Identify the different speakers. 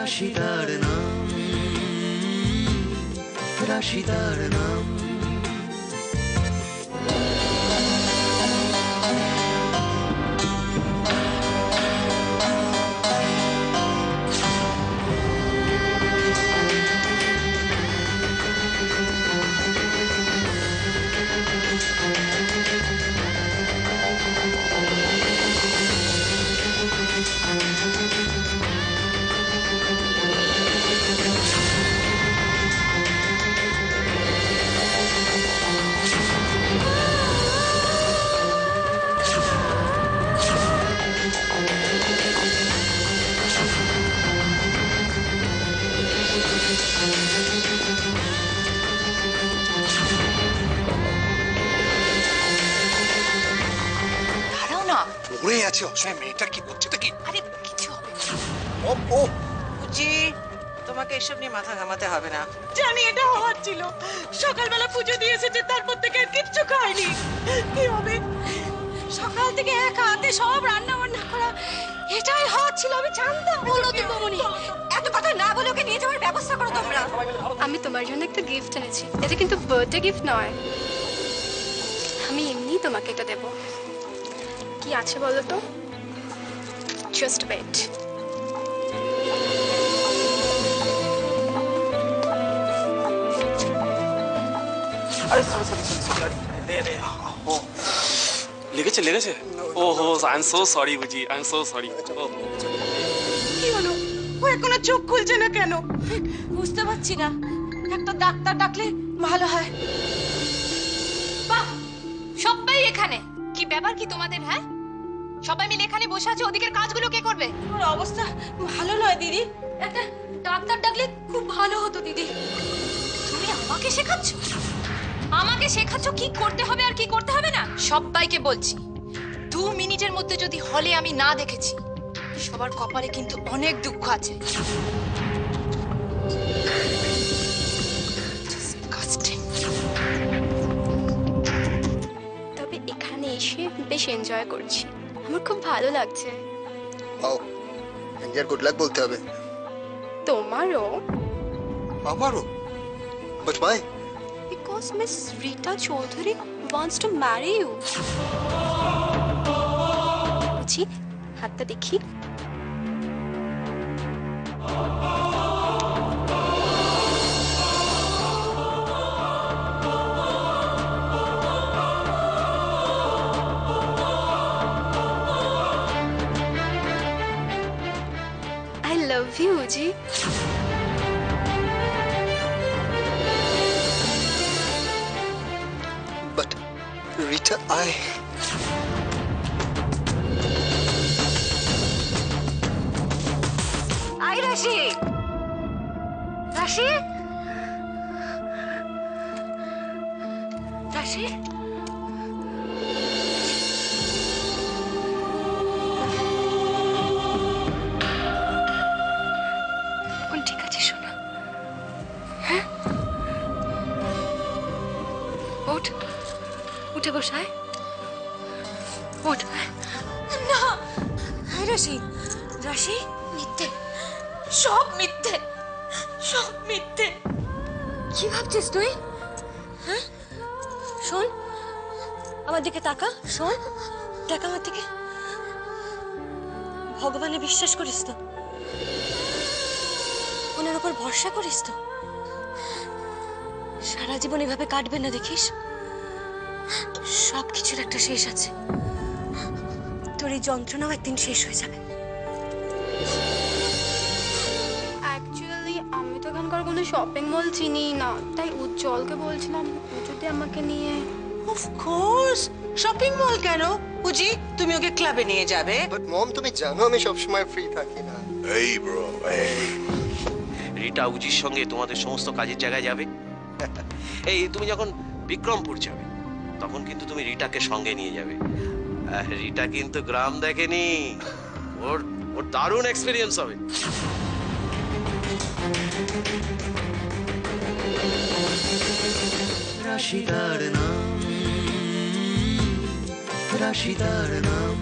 Speaker 1: রাশিদার নাম, রাশিদার নাম।
Speaker 2: পড়ে আছে অসময়ে মেয়েটা, কি করছেটা কি?
Speaker 3: আরে কিছু হবে
Speaker 2: ও ও
Speaker 4: বুঝি তোমাকে এসব নিয়ে মাথা ঘামাতে হবে না। জানি এটা হওয়ার ছিল, সকালবেলা পুজো দিয়ে এসেছে, তারপর থেকে আর কিচ্ছু খায়নি। কি হবে?
Speaker 3: সকাল থেকে একা হাতে সব রান্না বান্না করা, এটাই হওয়ার ছিল। আমি জানতাম। বলো তো বমনি, এত কথা না বলে ওকে নিয়ে যাওয়ার ব্যবস্থা করো তোমরা।
Speaker 5: আমি তোমার জন্য একটা গিফট এনেছি। এটা কিন্তু বার্থডে গিফট নয়, আমি এমনি তোমাকে এটা দেব। কি আছে বলো তো? Just wait.
Speaker 6: আরে সরি সরি সরি সরি, দে দে। ও লেগেছে লেগেছে। ওহো, আই এম সো সরি বুঝি, আই এম সো সরি।
Speaker 4: কি হলো? ও এখনো চোখ খুলছে না কেন?
Speaker 3: বুঝতে পারছি না, একটা ডাক্তার ডাকলে ভালো হয়। বাহ, সবাই এখানে। কি ব্যাপার কি তোমাদের? হ্যাঁ, সবাই মিলে এখানে বসে আছে, ওদিকের কাজগুলো কে করবে?
Speaker 4: ওর অবস্থা ভালো নয় দিদি।
Speaker 3: একটা ডাক্তার ডাকলে খুব ভালো হতো দিদি। তুমি আমাকে শেখাচ্ছ? আমাকে শেখাচ্ছ কি করতে হবে আর কি করতে হবে না? সবাইকে বলছি, 2 মিনিটের মধ্যে যদি হলে আমি না দেখেছি, সবার কপালে কিন্তু অনেক দুঃখ আছে।
Speaker 5: তবে এখানে এসে বেশ এনজয় করছি, আমার খুব ভালো লাগছে।
Speaker 2: ওয়াও, এনজিআর গুড লাক বলতে হবে।
Speaker 5: তোমারও?
Speaker 2: আমারও? বাট ভাই,
Speaker 5: Because Miss Rita Chaudhary wants to marry you. জি, হাতটা দেখি। I love you, G.
Speaker 2: But Rita,
Speaker 3: I রাশি, রাশি, রাশি।
Speaker 5: এখন ঠিক আছে শোনা? হ্যাঁ, ওঠ, উঠে বসায়, ওঠ।
Speaker 3: না, আই রাশি, রাশি, মিথ্যে, সব মিথ্যে, সব মিথ্যে। কি ভাবছিস তুই? হ্যাঁ, শোন আমার দিকে তাকা, শোন, দেখ আমার দিকে। ভগবানে বিশ্বাস করিস তো? ওনার উপর ভরসা করিস তো? সারা জীবন এভাবে কাটবে না দেখিস? সব কিছুর একটা শেষ আছে। তোর এই যন্ত্রণাও একদিন শেষ হয়ে যাবে।
Speaker 5: অ্যাকচুয়ালি আমি তো এখানকার কোনো শপিং মল চিনি না, তাই উজ্জ্বলকে বলছিলাম ও যদি আমাকে নিয়ে।
Speaker 4: অফ কোর্স, শপিং মল কেন? বুঝি তুমি ওকে ক্লাবে নিয়ে যাবে?
Speaker 2: বাট মম, তুমি জানো আমি সবসময় ফ্রি থাকি না।
Speaker 7: এই ব্রো, এই রিটা উজির সঙ্গে তোমাদের সমস্ত কাজের জায়গায় যাবে। এই তুমি যখন বিক্রমপুর যাবে তখন কিন্তু তুমি রিটাকে সঙ্গে নিয়ে যাবে। রিটা কিন্তু গ্রাম দেখেনি, ওর ওর দারুণ এক্সপেরিয়েন্স হবে।
Speaker 1: রাশিদার নাম, রাশিদার নাম।